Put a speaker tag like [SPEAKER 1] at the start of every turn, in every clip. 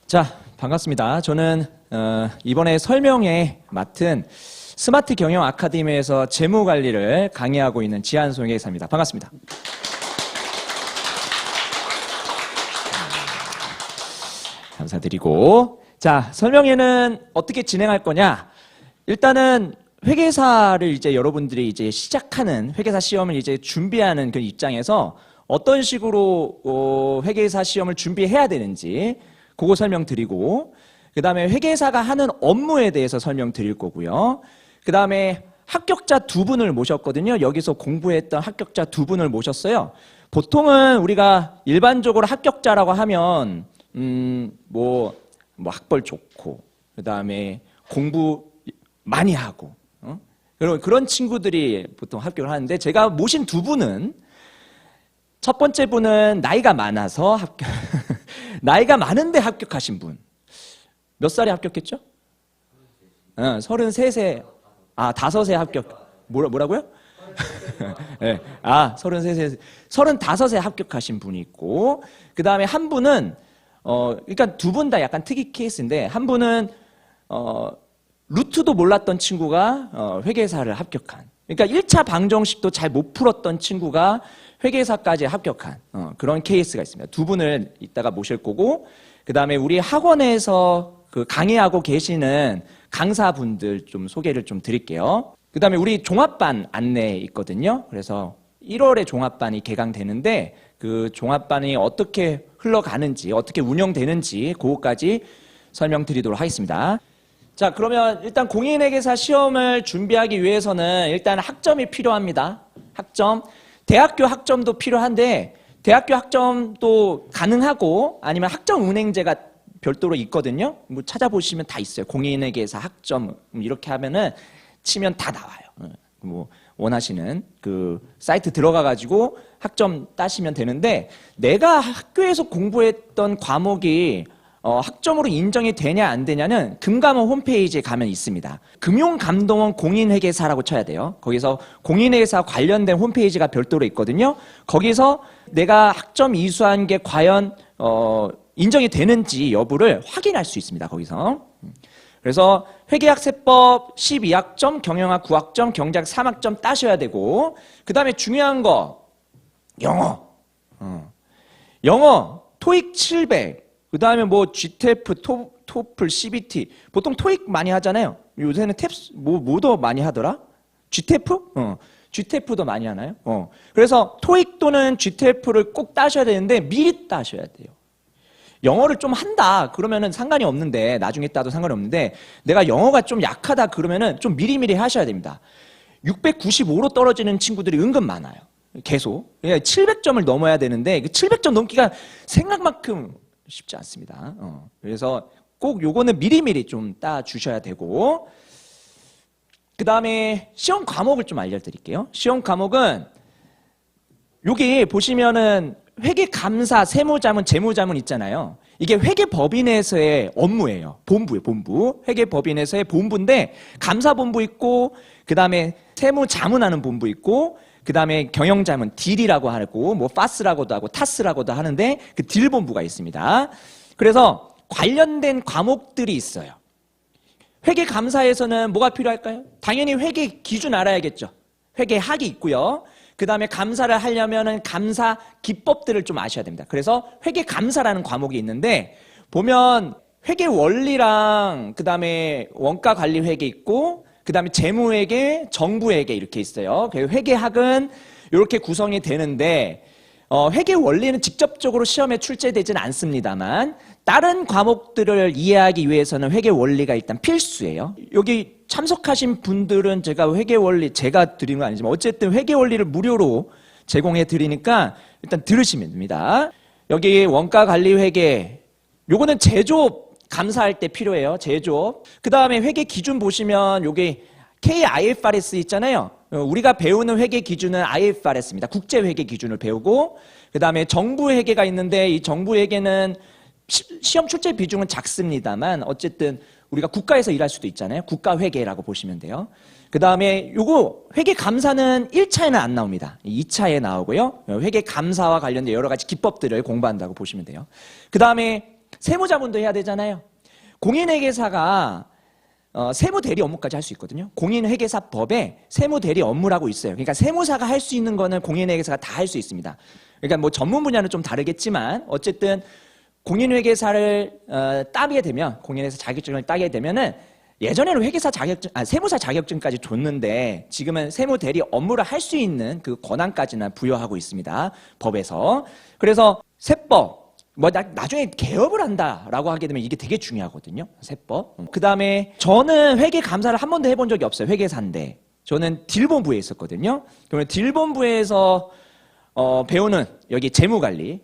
[SPEAKER 1] 자, 반갑습니다. 저는 이번에 설명회 맡은 스마트 경영 아카데미에서 재무 관리를 강의하고 있는 지한송 회계사입니다. 반갑습니다. 감사드리고, 자, 설명회는 어떻게 진행할 거냐? 일단은 회계사를 이제 여러분들이 이제 시작하는 회계사 시험을 이제 준비하는 그 입장에서 어떤 식으로 회계사 시험을 준비해야 되는지 그거 설명드리고, 그 다음에 회계사가 하는 업무에 대해서 설명드릴 거고요. 그 다음에 합격자 두 분을 모셨거든요. 여기서 공부했던 합격자 두 분을 모셨어요. 보통은 우리가 일반적으로 합격자라고 하면 뭐 학벌 좋고, 그 다음에 공부 많이 하고, 그런 친구들이 보통 합격을 하는데, 제가 모신 두 분은, 첫 번째 분은 나이가 많아서 나이가 많은데 합격하신 분. 몇 살에 합격했죠? 33세, 5세 합격. 뭐라고요? 네. 33세, 35세 합격하신 분이 있고, 그 다음에 한 분은, 그러니까 두 분 다 약간 특이 케이스인데, 한 분은, 루트도 몰랐던 친구가 회계사를 합격한. 그러니까 1차 방정식도 잘 못 풀었던 친구가 회계사까지 합격한 그런 케이스가 있습니다. 두 분을 이따가 모실 거고, 그 다음에 우리 학원에서 그 강의하고 계시는 강사분들 좀 소개를 좀 드릴게요. 그 다음에 우리 종합반 안내 있거든요. 그래서 1월에 종합반이 개강되는데, 그 종합반이 어떻게 흘러가는지, 어떻게 운영되는지 그거까지 설명드리도록 하겠습니다. 자, 그러면 일단 공인회계사 시험을 준비하기 위해서는 일단 학점이 필요합니다. 학점. 대학교 학점도 필요한데, 대학교 학점도 가능하고, 아니면 학점은행제가 별도로 있거든요. 뭐 찾아보시면 다 있어요. 공인회계사 학점 이렇게 하면은 치면 다 나와요. 뭐 원하시는 그 사이트 들어가가지고 학점 따시면 되는데, 내가 학교에서 공부했던 과목이 학점으로 인정이 되냐 안 되냐는 금감원 홈페이지에 가면 있습니다. 금융감독원 공인회계사라고 쳐야 돼요. 거기서 공인회계사 관련된 홈페이지가 별도로 있거든요. 거기서 내가 학점 이수한 게 과연 인정이 되는지 여부를 확인할 수 있습니다. 거기서. 그래서 회계학세법 12학점, 경영학 9학점, 경제학 3학점 따셔야 되고, 그 다음에 중요한 거 영어. 영어 토익 700. 그 다음에 뭐 GTF, 토플, CBT. 보통 토익 많이 하잖아요. 요새는 탭스 뭐 더 많이 하더라? GTF? GTF도 많이 하나요? 그래서 토익 또는 GTF를 꼭 따셔야 되는데 미리 따셔야 돼요. 영어를 좀 한다 그러면은 상관이 없는데, 나중에 따도 상관이 없는데, 내가 영어가 좀 약하다 그러면은 좀 미리미리 하셔야 됩니다. 695로 떨어지는 친구들이 은근 많아요. 계속 700점을 넘어야 되는데, 700점 넘기가 생각만큼 쉽지 않습니다. 그래서 꼭 요거는 미리미리 좀 따주셔야 되고, 그 다음에 시험 과목을 좀 알려드릴게요. 시험 과목은 여기 보시면은 회계감사, 세무자문, 재무자문 있잖아요. 이게 회계법인에서의 업무예요. 본부예요, 본부. 회계법인에서의 본부인데, 감사본부 있고, 그 다음에 세무자문하는 본부 있고, 그 다음에 경영자문, 딜이라고 하고, 뭐 파스라고도 하고 타스라고도 하는데, 그 딜 본부가 있습니다. 그래서 관련된 과목들이 있어요. 회계감사에서는 뭐가 필요할까요? 당연히 회계 기준 알아야겠죠. 회계학이 있고요. 그 다음에 감사를 하려면은 감사 기법들을 좀 아셔야 됩니다. 그래서 회계감사라는 과목이 있는데, 보면 회계 원리랑 그 다음에 원가관리회계 있고, 그 다음에 재무회계, 정부회계 이렇게 있어요. 회계학은 이렇게 구성이 되는데, 회계 원리는 직접적으로 시험에 출제되지는 않습니다만, 다른 과목들을 이해하기 위해서는 회계 원리가 일단 필수예요. 여기 참석하신 분들은 제가 회계 원리, 제가 드리는 건 아니지만 어쨌든 회계 원리를 무료로 제공해 드리니까 일단 들으시면 됩니다. 여기 원가관리회계, 요거는 제조업 감사할 때 필요해요. 제조업. 그 다음에 회계 기준 보시면 여기 KIFRS 있잖아요. 우리가 배우는 회계 기준은 IFRS입니다. 국제회계 기준을 배우고, 그 다음에 정부회계가 있는데, 이 정부회계는 시험 출제 비중은 작습니다만 어쨌든 우리가 국가에서 일할 수도 있잖아요. 국가회계라고 보시면 돼요. 그 다음에 요거 회계감사는 1차에는 안 나옵니다. 2차에 나오고요. 회계감사와 관련된 여러 가지 기법들을 공부한다고 보시면 돼요. 그 다음에 세무자문도 해야 되잖아요. 공인회계사가 세무대리 업무까지 할 수 있거든요. 공인회계사법에 세무대리 업무라고 있어요. 그러니까 세무사가 할 수 있는 거는 공인회계사가 다 할 수 있습니다. 그러니까 뭐 전문 분야는 좀 다르겠지만 어쨌든 공인회계사를 따게 되면, 공인회계사 자격증을 따게 되면은 예전에는 회계사 자격증, 세무사 자격증까지 줬는데 지금은 세무대리 업무를 할 수 있는 그 권한까지는 부여하고 있습니다. 법에서. 그래서 세법, 뭐 나중에 개업을 한다라고 하게 되면 이게 되게 중요하거든요. 세법. 그 다음에 저는 회계 감사를 한 번도 해본 적이 없어요. 회계사인데 저는 딜본부에 있었거든요. 그러면 딜본부에서 배우는 여기 재무관리,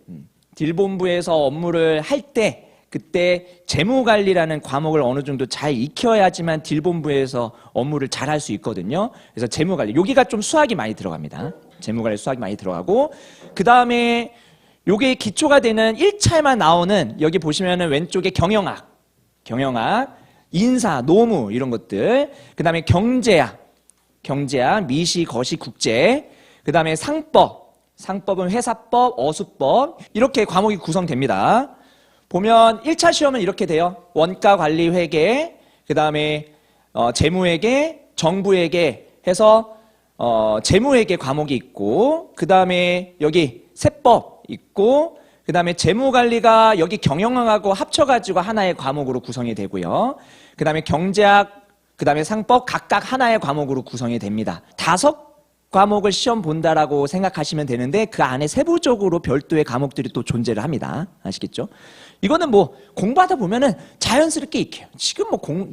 [SPEAKER 1] 딜본부에서 업무를 할 때 그때 재무관리라는 과목을 어느 정도 잘 익혀야지만 딜본부에서 업무를 잘 할 수 있거든요. 그래서 재무관리, 여기가 좀 수학이 많이 들어갑니다. 재무관리 수학이 많이 들어가고, 그 다음에 요게 기초가 되는 1차에만 나오는, 여기 보시면은 왼쪽에 경영학, 인사, 노무 이런 것들, 그 다음에 경제학, 미시, 거시, 국제, 그 다음에 상법은 회사법, 어수법, 이렇게 과목이 구성됩니다. 보면 1차 시험은 이렇게 돼요. 원가관리회계, 그 다음에 재무회계, 정부회계 해서 재무회계 과목이 있고, 그 다음에 여기 세법 있고, 그 다음에 재무관리가 여기 경영학하고 합쳐가지고 하나의 과목으로 구성이 되고요. 그 다음에 경제학, 그 다음에 상법 각각 하나의 과목으로 구성이 됩니다. 5과목을 시험 본다라고 생각하시면 되는데 그 안에 세부적으로 별도의 과목들이 또 존재를 합니다. 아시겠죠? 이거는 뭐 공부하다 보면은 자연스럽게 익혀요.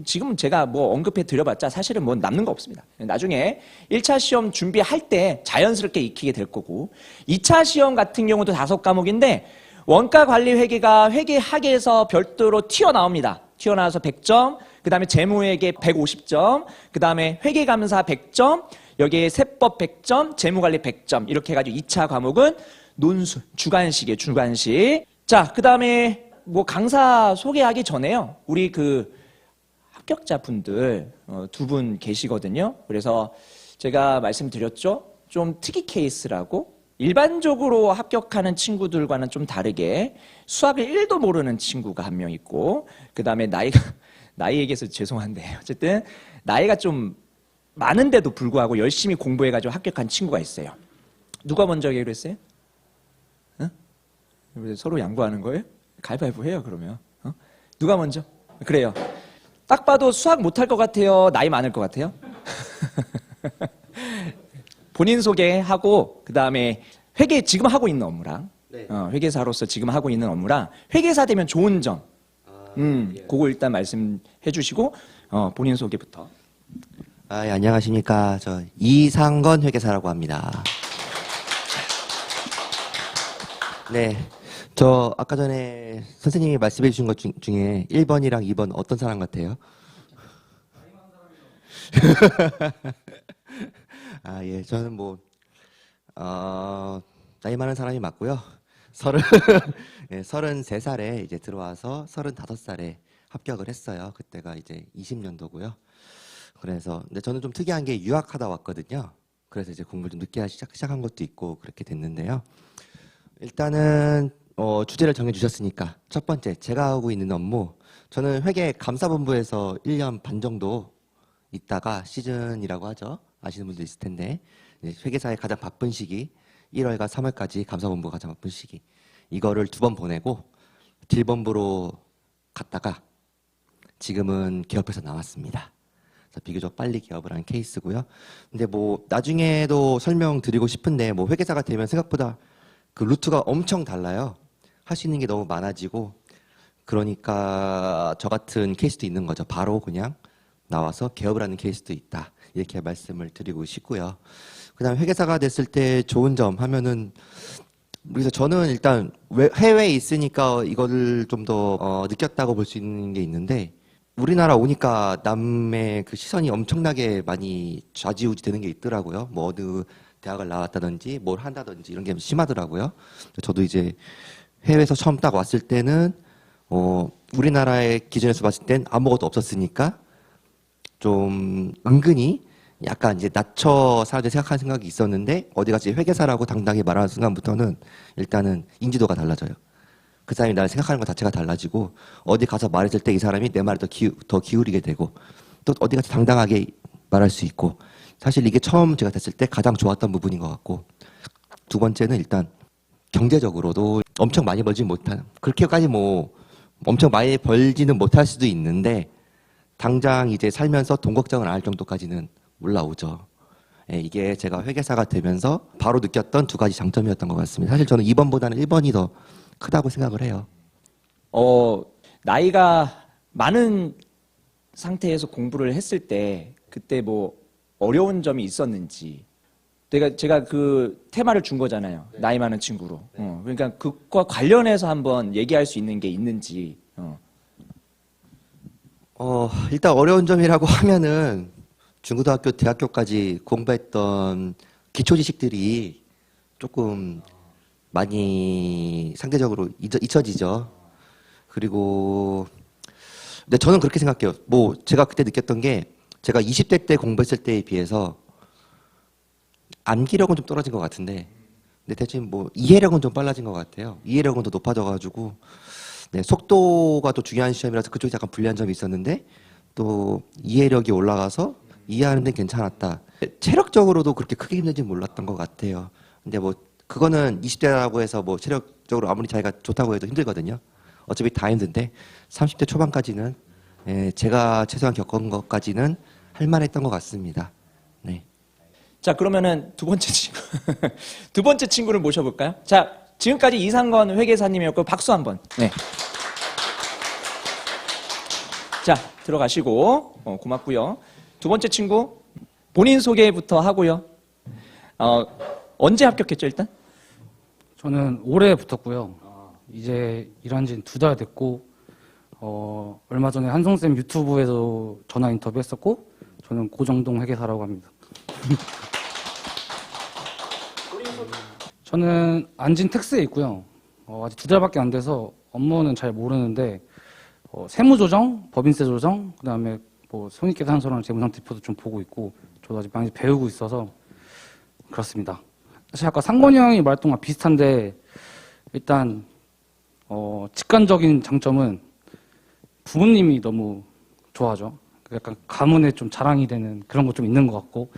[SPEAKER 1] 지금 제가 뭐 언급해 드려봤자 사실은 뭐 남는 거 없습니다. 나중에 1차 시험 준비할 때 자연스럽게 익히게 될 거고, 2차 시험 같은 경우도 5과목인데 원가관리회계가 회계학에서 별도로 튀어나옵니다. 튀어나와서 100점, 그 다음에 재무회계 150점, 그 다음에 회계감사 100점, 여기에 세법 100점, 재무관리 100점, 이렇게 해가지고 2차 과목은 논술, 주관식이에요, 주관식. 자, 그 다음에 뭐 강사 소개하기 전에요, 우리 그 합격자분들 2분 계시거든요. 그래서 제가 말씀드렸죠, 좀 특이 케이스라고. 일반적으로 합격하는 친구들과는 좀 다르게 수학을 1도 모르는 친구가 한 명 있고, 그 다음에 나이 얘기해서 죄송한데 어쨌든 나이가 좀 많은데도 불구하고 열심히 공부해가지고 합격한 친구가 있어요. 누가 먼저 하기로 했어요? 응? 서로 양보하는 거예요? 가위바위보 해요 그러면. 누가 먼저? 그래요. 딱 봐도 수학 못할 것 같아요? 나이 많을 것 같아요? 본인 소개하고, 그 다음에 회계 지금 하고 있는 업무랑, 네. 회계사로서 지금 하고 있는 업무랑 회계사 되면 좋은 점, 예. 그거 일단 말씀해 주시고 본인 소개부터.
[SPEAKER 2] 예, 안녕하십니까. 저 이상건 회계사라고 합니다. 네, 저 아까 전에 선생님이 말씀해 주신 것 중에 1번이랑 2번 어떤 사람 같아요? 예, 저는 뭐 나이 많은 사람이 맞고요. 33살에 이제 들어와서 35살에 합격을 했어요. 그때가 이제 20년도고요. 그래서 근데 저는 좀 특이한 게 유학하다 왔거든요. 그래서 이제 공부를 좀 늦게 시작한 것도 있고 그렇게 됐는데요. 일단은 주제를 정해주셨으니까 첫 번째, 제가 하고 있는 업무, 저는 회계 감사본부에서 1년 반 정도 있다가 시즌이라고 하죠. 아시는 분도 있을 텐데, 회계사의 가장 바쁜 시기 1월과 3월까지 감사본부가 가장 바쁜 시기, 이거를 2번 보내고 딜본부로 갔다가 지금은 개업해서 나왔습니다. 그래서 비교적 빨리 개업을 한 케이스고요. 근데 뭐 나중에도 설명드리고 싶은데, 뭐 회계사가 되면 생각보다 그 루트가 엄청 달라요. 할 수 있는 게 너무 많아지고, 그러니까 저 같은 케이스도 있는 거죠. 바로 그냥 나와서 개업을 하는 케이스도 있다, 이렇게 말씀을 드리고 싶고요. 그 다음에 회계사가 됐을 때 좋은 점 하면은, 그래서 저는 일단 해외에 있으니까 이거를 좀 더 느꼈다고 볼 수 있는 게 있는데, 우리나라 오니까 남의 그 시선이 엄청나게 많이 좌지우지 되는 게 있더라고요. 뭐 어느 대학을 나왔다든지 뭘 한다든지 이런 게 심하더라고요. 저도 이제 해외에서 처음 딱 왔을 때는 우리나라의 기준에서 봤을 땐 아무것도 없었으니까 좀 은근히 약간 이제 낮춰 사람들이 생각하는 생각이 있었는데, 어디 가서 회계사라고 당당히 말하는 순간부터는 일단은 인지도가 달라져요. 그 사람이 나를 생각하는 것 자체가 달라지고 어디 가서 말했을 때 이 사람이 내 말을 더 기울이게 되고 또 어디 가서 당당하게 말할 수 있고 사실 이게 처음 제가 됐을 때 가장 좋았던 부분인 것 같고 두 번째는 일단 경제적으로도 엄청 많이 벌지 못한 그렇게까지 뭐 엄청 많이 벌지는 못할 수도 있는데 당장 이제 살면서 돈 걱정을 안 할 정도까지는 올라오죠. 예, 이게 제가 회계사가 되면서 바로 느꼈던 두 가지 장점이었던 것 같습니다. 사실 저는 2번보다는 1번이 더 크다고 생각을 해요.
[SPEAKER 1] 나이가 많은 상태에서 공부를 했을 때 그때 뭐 어려운 점이 있었는지 제가 그 테마를 준 거잖아요. 나이 많은 친구로. 그러니까 그과 관련해서 한번 얘기할 수 있는 게 있는지.
[SPEAKER 2] 일단 어려운 점이라고 하면은 중고등학교, 대학교까지 공부했던 기초 지식들이 조금 많이 상대적으로 잊혀지죠. 그리고 근데 저는 그렇게 생각해요. 뭐 제가 그때 느꼈던 게 제가 20대 때 공부했을 때에 비해서 암기력은 좀 떨어진 것 같은데 근데 대신 뭐 이해력은 좀 빨라진 것 같아요. 이해력은 더 높아져가지고 네, 속도가 또 중요한 시험이라서 그쪽이 약간 불리한 점이 있었는데 또 이해력이 올라가서 이해하는 데는 괜찮았다. 체력적으로도 그렇게 크게 힘든지 몰랐던 것 같아요. 근데 뭐 그거는 20대라고 해서 뭐 체력적으로 아무리 자기가 좋다고 해도 힘들거든요. 어차피 다 힘든데 30대 초반까지는 예, 제가 최소한 겪은 것까지는 할 만했던 것 같습니다. 네.
[SPEAKER 1] 자, 그러면은 두 번째 친구. 두 번째 친구를 모셔볼까요? 자, 지금까지 이상건 회계사님이었고 박수 한번. 네. 자, 들어가시고 고맙고요. 두 번째 친구 본인 소개부터 하고요. 언제 합격했죠 일단?
[SPEAKER 3] 저는 올해 붙었고요. 이제 일한 지는 2달 됐고 얼마 전에 한송쌤 유튜브에서 전화 인터뷰 했었고 저는 고정동 회계사라고 합니다. 저는 안진 텍스에 있고요. 아직 2달밖에 안 돼서 업무는 잘 모르는데 세무조정, 법인세 조정, 그다음에 뭐 손익계산서랑 재무상태표도 좀 보고 있고 저도 아직 많이 배우고 있어서 그렇습니다. 사실 아까 상건이 형이 말했던 거랑 비슷한데 일단 직관적인 장점은 부모님이 너무 좋아하죠. 약간 가문에 좀 자랑이 되는 그런 거 좀 있는 것 같고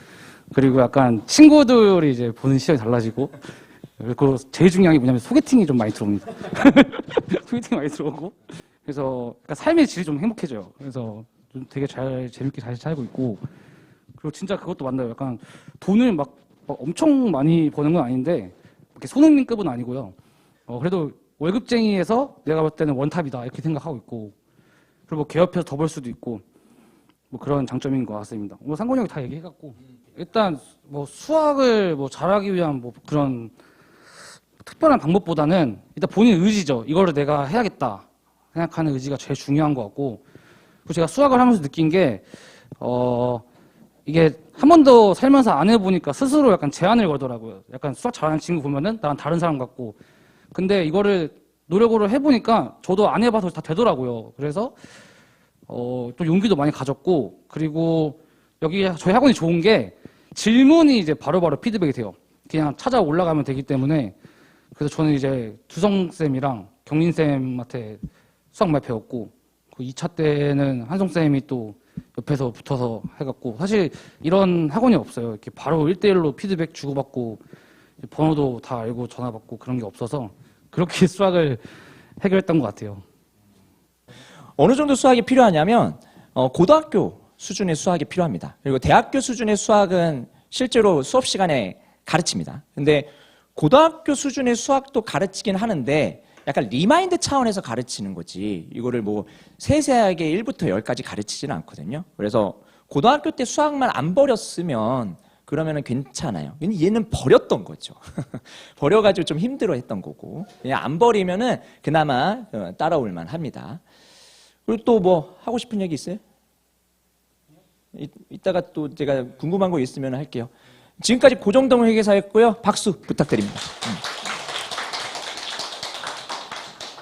[SPEAKER 3] 그리고 약간 친구들이 이제 보는 시선이 달라지고 그리고 제일 중요한 게 뭐냐면 소개팅이 좀 많이 들어옵니다. 소개팅이 많이 들어오고 그래서 약간 삶의 질이 좀 행복해져요. 그래서 좀 되게 재밌게 잘 살고 있고 그리고 진짜 그것도 맞나요? 약간 돈을 막 엄청 많이 버는 건 아닌데 이렇게 손흥민급은 아니고요. 그래도 월급쟁이에서 내가 볼 때는 원탑이다 이렇게 생각하고 있고 그리고 뭐 개업해서 더 벌 수도 있고 뭐 그런 장점인 것 같습니다. 뭐 상권이 형이 다 얘기해갖고 일단 뭐 수학을 뭐 잘하기 위한 뭐 그런 특별한 방법보다는 일단 본인 의지죠. 이거를 내가 해야겠다 생각하는 의지가 제일 중요한 것 같고 그리고 제가 수학을 하면서 느낀 게 이게 한 번도 살면서 안 해보니까 스스로 약간 제한을 걸더라고요. 약간 수학 잘하는 친구 보면은 나랑 다른 사람 같고 근데 이거를 노력으로 해보니까 저도 안 해봐서 다 되더라고요. 그래서 또 용기도 많이 가졌고 그리고 여기 저희 학원이 좋은 게 질문이 이제 바로바로 피드백이 돼요. 그냥 찾아 올라가면 되기 때문에 그래서 저는 이제 두성쌤이랑 경린쌤한테 수학 많이 배웠고 그 2차 때는 한송쌤이 또 옆에서 붙어서 해갖고 사실 이런 학원이 없어요. 이렇게 바로 1대1로 피드백 주고받고 번호도 다 알고 전화 받고 그런 게 없어서 그렇게 수학을 해결했던 것 같아요.
[SPEAKER 1] 어느 정도 수학이 필요하냐면 고등학교 수준의 수학이 필요합니다. 그리고 대학교 수준의 수학은 실제로 수업 시간에 가르칩니다. 근데 고등학교 수준의 수학도 가르치긴 하는데 약간 리마인드 차원에서 가르치는 거지 이거를 뭐 세세하게 1부터 10까지 가르치지는 않거든요. 그래서 고등학교 때 수학만 안 버렸으면 그러면은 괜찮아요. 근데 얘는 버렸던 거죠. 버려가지고 좀 힘들어했던 거고 그냥 안 버리면은 그나마 따라올만 합니다. 그리고 또 뭐 하고 싶은 얘기 있어요? 이따가 또 제가 궁금한 거 있으면 할게요. 지금까지 고정동 회계사였고요. 박수 부탁드립니다.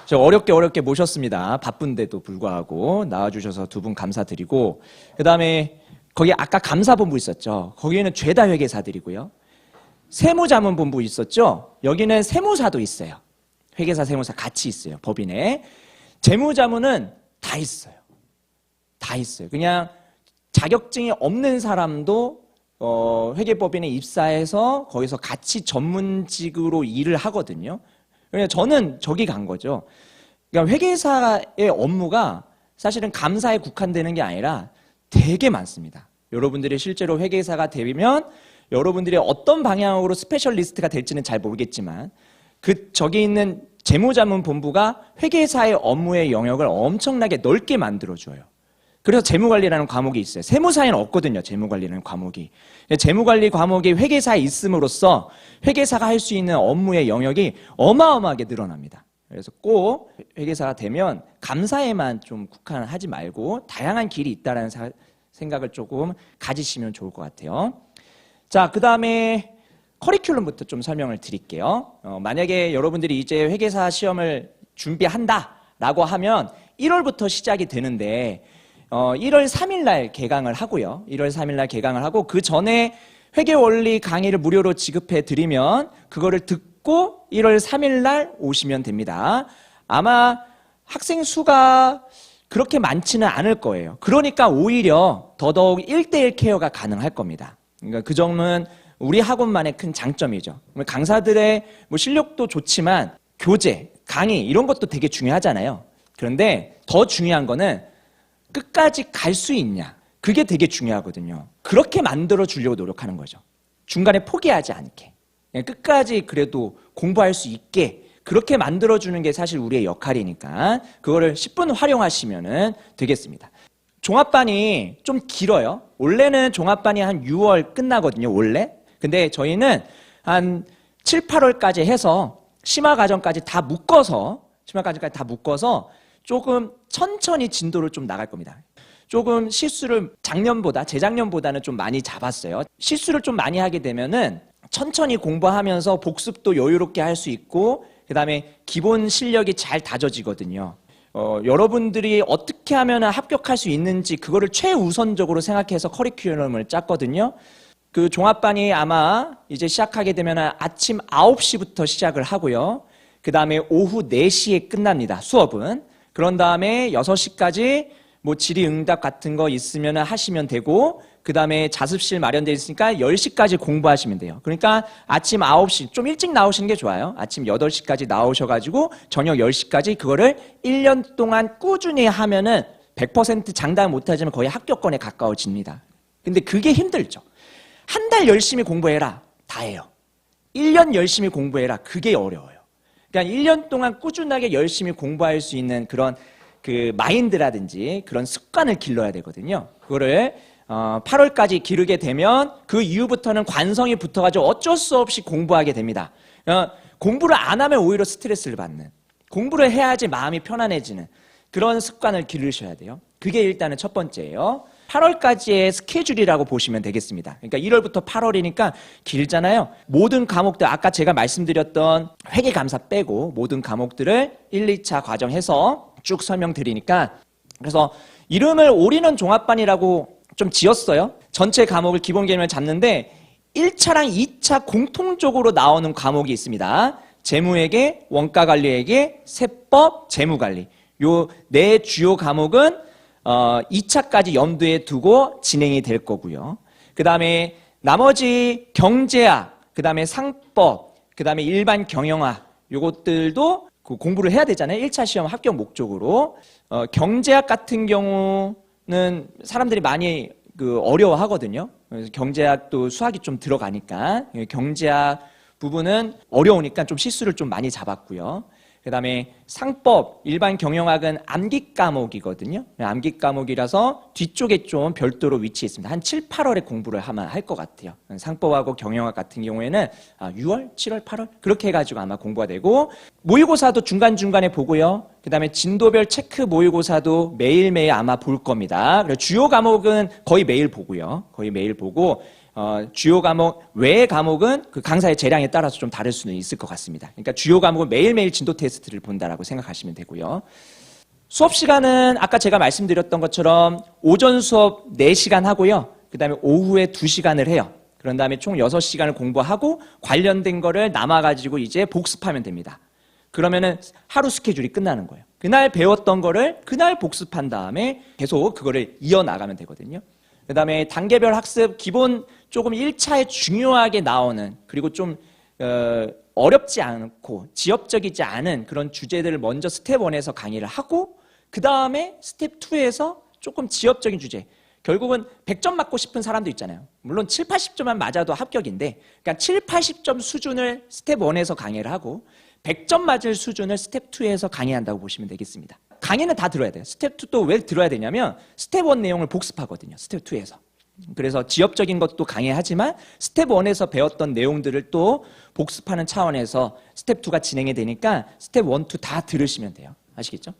[SPEAKER 1] 저 어렵게 모셨습니다. 바쁜데도 불구하고 나와주셔서 두 분 감사드리고 그 다음에 거기 아까 감사본부 있었죠. 거기에는 죄다 회계사들이고요. 세무자문본부 있었죠. 여기는 세무사도 있어요. 회계사, 세무사 같이 있어요. 법인에. 재무자문은 다 있어요. 다 있어요. 그냥 자격증이 없는 사람도 회계법인에 입사해서 거기서 같이 전문직으로 일을 하거든요. 그러니까 저는 저기 간 거죠. 그러니까 회계사의 업무가 사실은 감사에 국한되는 게 아니라 되게 많습니다. 여러분들이 실제로 회계사가 되면 여러분들이 어떤 방향으로 스페셜리스트가 될지는 잘 모르겠지만 저기 있는 재무자문본부가 회계사의 업무의 영역을 엄청나게 넓게 만들어줘요. 그래서 재무관리라는 과목이 있어요. 세무사에는 없거든요. 재무관리라는 과목이. 재무관리 과목이 회계사에 있음으로써 회계사가 할 수 있는 업무의 영역이 어마어마하게 늘어납니다. 그래서 꼭 회계사가 되면 감사에만 좀 국한하지 말고 다양한 길이 있다는 생각을 조금 가지시면 좋을 것 같아요. 자, 그 다음에 커리큘럼부터 좀 설명을 드릴게요. 만약에 여러분들이 이제 회계사 시험을 준비한다라고 하면 1월부터 시작이 되는데 1월 3일 날 개강을 하고요. 1월 3일 날 개강을 하고 그 전에 회계원리 강의를 무료로 지급해 드리면 그거를 듣고 1월 3일 날 오시면 됩니다. 아마 학생 수가 그렇게 많지는 않을 거예요. 그러니까 오히려 더더욱 1대1 케어가 가능할 겁니다. 그러니까 그 점은 우리 학원만의 큰 장점이죠. 강사들의 실력도 좋지만 교재, 강의 이런 것도 되게 중요하잖아요. 그런데 더 중요한 거는 끝까지 갈 수 있냐. 그게 되게 중요하거든요. 그렇게 만들어 주려고 노력하는 거죠. 중간에 포기하지 않게. 끝까지 그래도 공부할 수 있게 그렇게 만들어 주는 게 사실 우리의 역할이니까 그거를 10분 활용하시면 되겠습니다. 종합반이 좀 길어요. 원래는 종합반이 한 6월 끝나거든요. 원래. 근데 저희는 한 7, 8월까지 해서 심화과정까지 다 묶어서 조금 천천히 진도를 좀 나갈 겁니다. 조금 실수를 재작년보다는 좀 많이 잡았어요. 실수를 좀 많이 하게 되면은 천천히 공부하면서 복습도 여유롭게 할 수 있고 그다음에 기본 실력이 잘 다져지거든요. 여러분들이 어떻게 하면 합격할 수 있는지 그거를 최우선적으로 생각해서 커리큘럼을 짰거든요. 그 종합반이 아마 이제 시작하게 되면 아침 9시부터 시작을 하고요. 그 다음에 오후 4시에 끝납니다. 수업은. 그런 다음에 6시까지 질의응답 같은 거 있으면 하시면 되고 그 다음에 자습실 마련되어 있으니까 10시까지 공부하시면 돼요. 그러니까 아침 9시, 좀 일찍 나오시는 게 좋아요. 아침 8시까지 나오셔가지고 저녁 10시까지 그거를 1년 동안 꾸준히 하면은 100% 장담 못하지만 거의 합격권에 가까워집니다. 근데 그게 힘들죠. 한 달 열심히 공부해라. 다 해요. 1년 열심히 공부해라. 그게 어려워요. 그러니까 1년 동안 꾸준하게 열심히 공부할 수 있는 그런 그 마인드라든지 그런 습관을 길러야 되거든요. 그거를 8월까지 기르게 되면 그 이후부터는 관성이 붙어가지고 어쩔 수 없이 공부하게 됩니다. 공부를 안 하면 오히려 스트레스를 받는, 공부를 해야지 마음이 편안해지는 그런 습관을 기르셔야 돼요. 그게 일단은 첫 번째예요. 8월까지의 스케줄이라고 보시면 되겠습니다. 그러니까 1월부터 8월이니까 길잖아요. 모든 과목들, 아까 제가 말씀드렸던 회계감사 빼고 모든 과목들을 1, 2차 과정해서 쭉 설명드리니까, 그래서 이름을 올인원 종합반이라고 좀 지었어요. 전체 과목을 기본 개념을 잡는데 1차랑 2차 공통적으로 나오는 과목이 있습니다. 재무회계, 원가관리회계, 세법, 재무관리. 요 네 주요 과목은 2차까지 염두에 두고 진행이 될 거고요. 그 다음에 나머지 경제학, 그 다음에 상법, 그 다음에 일반 경영학 요것들도 공부를 해야 되잖아요. 1차 시험 합격 목적으로. 경제학 같은 경우는 사람들이 많이 어려워하거든요. 그래서 경제학도 수학이 좀 들어가니까 경제학 부분은 어려우니까 좀 실수를 좀 많이 잡았고요. 그 다음에 상법, 일반 경영학은 암기 과목이거든요. 암기 과목이라서 뒤쪽에 좀 별도로 위치해 있습니다. 한 7, 8월에 공부를 하면 할 것 같아요. 상법하고 경영학 같은 경우에는 6월, 7월, 8월 그렇게 해가지고 아마 공부가 되고, 모의고사도 중간중간에 보고요. 그 다음에 진도별 체크 모의고사도 매일매일 아마 볼 겁니다. 그리고 주요 과목은 거의 매일 보고요. 거의 매일 보고, 주요 과목 외의 과목은 그 강사의 재량에 따라서 좀 다를 수는 있을 것 같습니다. 그러니까 주요 과목은 매일매일 진도 테스트를 본다라고 생각하시면 되고요. 수업 시간은 아까 제가 말씀드렸던 것처럼 오전 수업 4시간 하고요. 그 다음에 오후에 2시간을 해요. 그런 다음에 총 6시간을 공부하고 관련된 거를 남아가지고 이제 복습하면 됩니다. 그러면은 하루 스케줄이 끝나는 거예요. 그날 배웠던 거를 그날 복습한 다음에 계속 그거를 이어나가면 되거든요. 그 다음에 단계별 학습, 기본 조금 1차에 중요하게 나오는, 그리고 좀 어렵지 않고 지엽적이지 않은 그런 주제들을 먼저 스텝 1에서 강의를 하고, 그 다음에 스텝 2에서 조금 지엽적인 주제, 결국은 100점 맞고 싶은 사람도 있잖아요. 물론 7, 80점만 맞아도 합격인데, 그러니까 7, 80점 수준을 스텝 1에서 강의를 하고 100점 맞을 수준을 스텝 2에서 강의한다고 보시면 되겠습니다. 강의는 다 들어야 돼요. 스텝 2도 왜 들어야 되냐면 스텝 1 내용을 복습하거든요. 스텝 2에서. 그래서 지엽적인 것도 강의하지만 스텝 1에서 배웠던 내용들을 또 복습하는 차원에서 스텝 2가 진행이 되니까 스텝 1, 2 다 들으시면 돼요. 아시겠죠?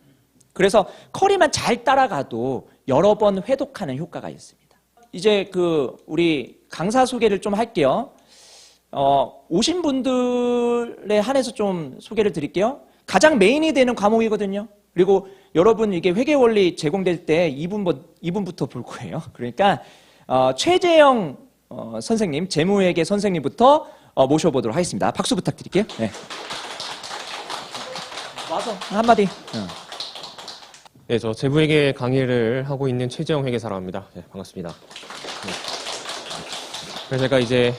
[SPEAKER 1] 그래서 커리만 잘 따라가도 여러 번 회독하는 효과가 있습니다. 이제 우리 강사 소개를 좀 할게요. 오신 분들에 한해서 좀 소개를 드릴게요. 가장 메인이 되는 과목이거든요. 그리고 여러분 이게 회계 원리 제공될 때 2분부터 볼 거예요. 그러니까 최재영 선생님, 재무회계 선생님부터 모셔보도록 하겠습니다. 박수 부탁드릴게요. 네. 와서 한마디.
[SPEAKER 4] 네, 저 재무회계 강의를 하고 있는 최재영 회계사라고 합니다. 네, 반갑습니다. 네. 그래서 제가 이제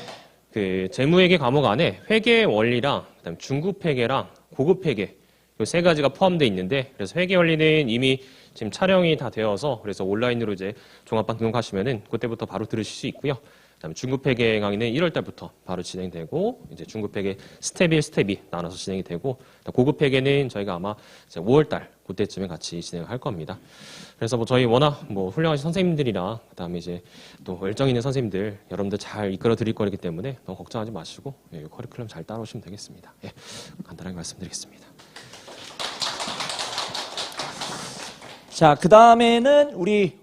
[SPEAKER 4] 그 재무회계 과목 안에 회계 원리랑 그다음 중급 회계랑 고급 회계 이 세 가지가 포함되어 있는데, 그래서 회계 원리는 이미 지금 촬영이 다 되어서 그래서 온라인으로 이제 종합반 등록하시면은 그때부터 바로 들으실 수 있고요. 그다음에 중급 회계 강의는 1월 달부터 바로 진행되고, 이제 중급 회계 스텝 1, 스텝 2 나눠서 진행이 되고, 고급 회계는 저희가 아마 이제 5월 달 그때쯤에 같이 진행을 할 겁니다. 그래서 뭐 저희 워낙 뭐 훌륭하신 선생님들이랑 그다음에 이제 또 열정 있는 선생님들 여러분들 잘 이끌어 드릴 거기 때문에 너무 걱정하지 마시고 커리큘럼 잘 따라오시면 되겠습니다. 예, 간단하게 말씀드리겠습니다.
[SPEAKER 1] 자, 그 다음에는 우리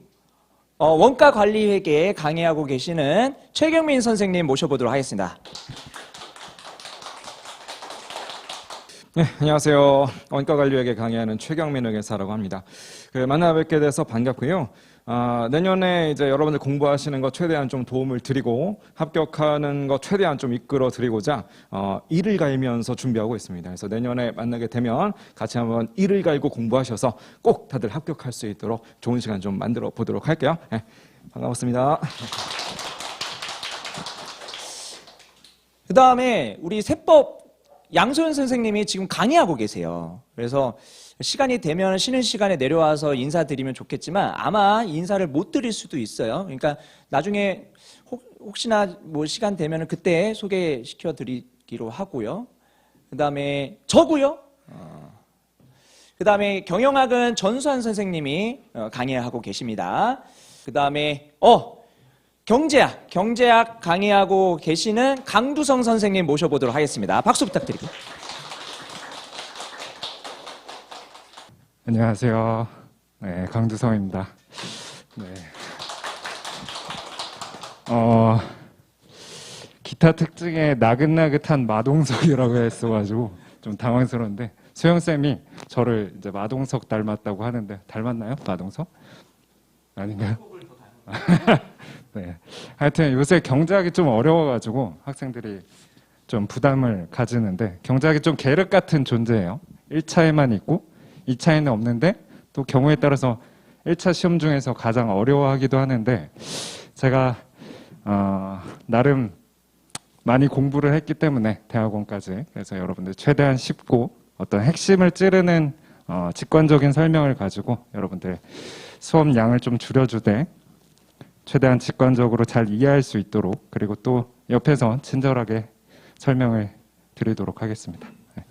[SPEAKER 1] 원가 관리 회계 강의하고 계시는 최경민 선생님 모셔보도록 하겠습니다.
[SPEAKER 5] 네, 안녕하세요. 원가관리회계 강의하는 최경민 회계사라고 합니다. 만나 뵙게 돼서 반갑고요. 내년에 이제 여러분들 공부하시는 거 최대한 좀 도움을 드리고 합격하는 거 최대한 좀 이끌어 드리고자 이를 갈면서 준비하고 있습니다. 그래서 내년에 만나게 되면 같이 한번 이를 갈고 공부하셔서 꼭 다들 합격할 수 있도록 좋은 시간 좀 만들어 보도록 할게요. 네, 반갑습니다.
[SPEAKER 1] 그 다음에 우리 세법 양소연 선생님이 지금 강의하고 계세요. 그래서 시간이 되면 쉬는 시간에 내려와서 인사드리면 좋겠지만 아마 인사를 못 드릴 수도 있어요. 그러니까 나중에 혹시나 뭐 시간 되면 그때 소개시켜 드리기로 하고요. 그 다음에 저고요. 그 다음에 경영학은 전수환 선생님이 강의하고 계십니다. 그 다음에 경제학 강의하고 계시는 강두성 선생님 모셔보도록 하겠습니다. 박수 부탁드릴게요.
[SPEAKER 6] 안녕하세요. 네, 강두성입니다. 네. 기타 특징에 나긋나긋한 마동석이라고 했어가지고 좀 당황스러운데, 소영쌤이 저를 이제 마동석 닮았다고 하는데 닮았나요? 마동석? 아닌가요? 네. 하여튼 요새 경제학이 좀 어려워가지고 학생들이 좀 부담을 가지는데, 경제학이 좀 계륵 같은 존재예요. 1차에만 있고 2차에는 없는데, 또 경우에 따라서 1차 시험 중에서 가장 어려워하기도 하는데, 제가 나름 많이 공부를 했기 때문에 대학원까지, 그래서 여러분들 최대한 쉽고 어떤 핵심을 찌르는 직관적인 설명을 가지고 여러분들 수업 양을 좀 줄여주되 최대한 직관적으로 잘 이해할 수 있도록, 그리고 또 옆에서 친절하게 설명을 드리도록 하겠습니다. 네.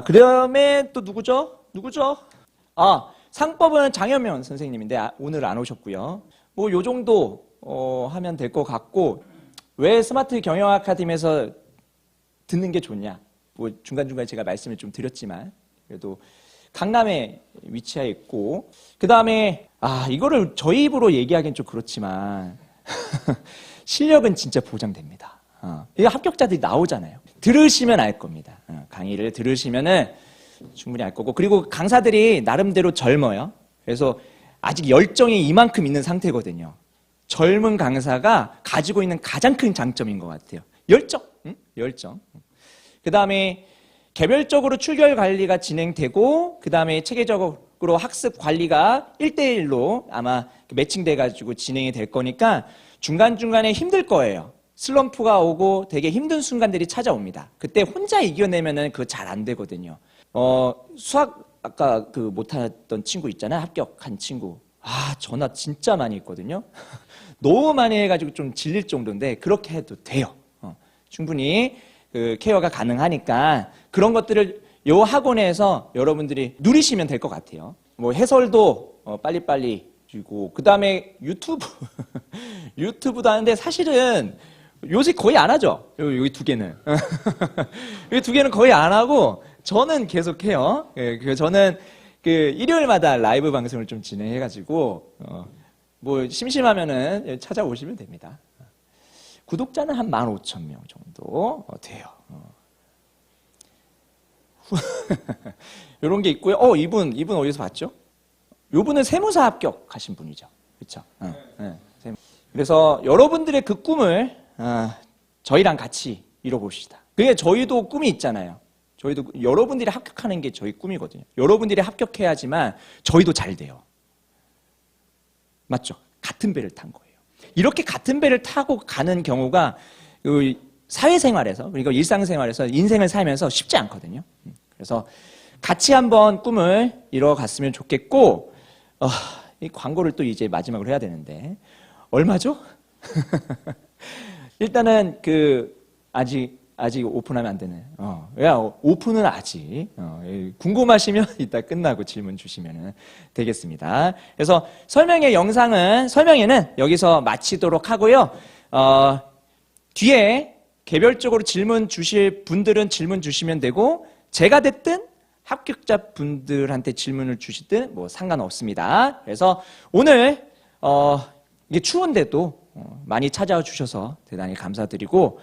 [SPEAKER 1] 그다음에 또 누구죠? 상법은 장현명 선생님인데 오늘 안 오셨고요. 뭐 요 정도 하면 될 것 같고, 왜 스마트 경영 아카데미에서 듣는 게 좋냐? 뭐 중간중간 제가 말씀을 좀 드렸지만 그래도 강남에 위치해 있고, 그다음에 이거를 저희 입으로 얘기하기는 좀 그렇지만 실력은 진짜 보장됩니다. 이 합격자들이 나오잖아요. 들으시면 알 겁니다. 강의를 들으시면은 충분히 알 거고, 그리고 강사들이 나름대로 젊어요. 그래서 아직 열정이 이만큼 있는 상태거든요. 젊은 강사가 가지고 있는 가장 큰 장점인 것 같아요. 열정. 열정. 그 다음에 개별적으로 출결 관리가 진행되고 그 다음에 체계적으로 학습 관리가 1대1로 아마 매칭돼가지고 진행이 될 거니까 중간중간에 힘들 거예요. 슬럼프가 오고 되게 힘든 순간들이 찾아옵니다. 그때 혼자 이겨내면은 그거 잘 안 되거든요. 수학 아까 그 못했던 친구 있잖아요. 합격한 친구. 전화 진짜 많이 있거든요. 너무 많이 해가지고 좀 질릴 정도인데 그렇게 해도 돼요. 충분히 그 케어가 가능하니까 그런 것들을 요 학원에서 여러분들이 누리시면 될 것 같아요. 뭐 해설도 빨리빨리 주고 그 다음에 유튜브 유튜브도 하는데 사실은 요새 거의 안 하죠. 여기 두 개는 여기 두 개는 거의 안 하고 저는 계속 해요. 저는 그 일요일마다 라이브 방송을 좀 진행해가지고 뭐 심심하면은 찾아오시면 됩니다. 구독자는 한 15,000명 정도 돼요. 이런 게 있고요. 이분 어디서 봤죠? 이분은 세무사 합격하신 분이죠. 그렇죠? 그래서 여러분들의 그 꿈을 저희랑 같이 이뤄봅시다. 그게 저희도 꿈이 있잖아요. 저희도 여러분들이 합격하는 게 저희 꿈이거든요. 여러분들이 합격해야지만 저희도 잘 돼요. 맞죠? 같은 배를 탄 거예요. 이렇게 같은 배를 타고 가는 경우가 사회생활에서 그리고 일상생활에서 인생을 살면서 쉽지 않거든요. 그래서 같이 한번 꿈을 이뤄갔으면 좋겠고 이 광고를 또 이제 마지막으로 해야 되는데 얼마죠? 일단은 아직 오픈하면 안 되네. 오픈은 아직. 궁금하시면 이따 끝나고 질문 주시면 되겠습니다. 그래서 설명회는 여기서 마치도록 하고요. 뒤에 개별적으로 질문 주실 분들은 질문 주시면 되고 제가 됐든 합격자 분들한테 질문을 주시든 뭐 상관없습니다. 그래서 오늘 이게 추운데도 많이 찾아와 주셔서 대단히 감사드리고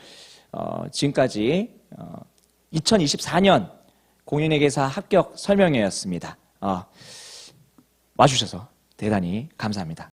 [SPEAKER 1] 지금까지 2024년 공인회계사 합격 설명회였습니다. 와주셔서 대단히 감사합니다.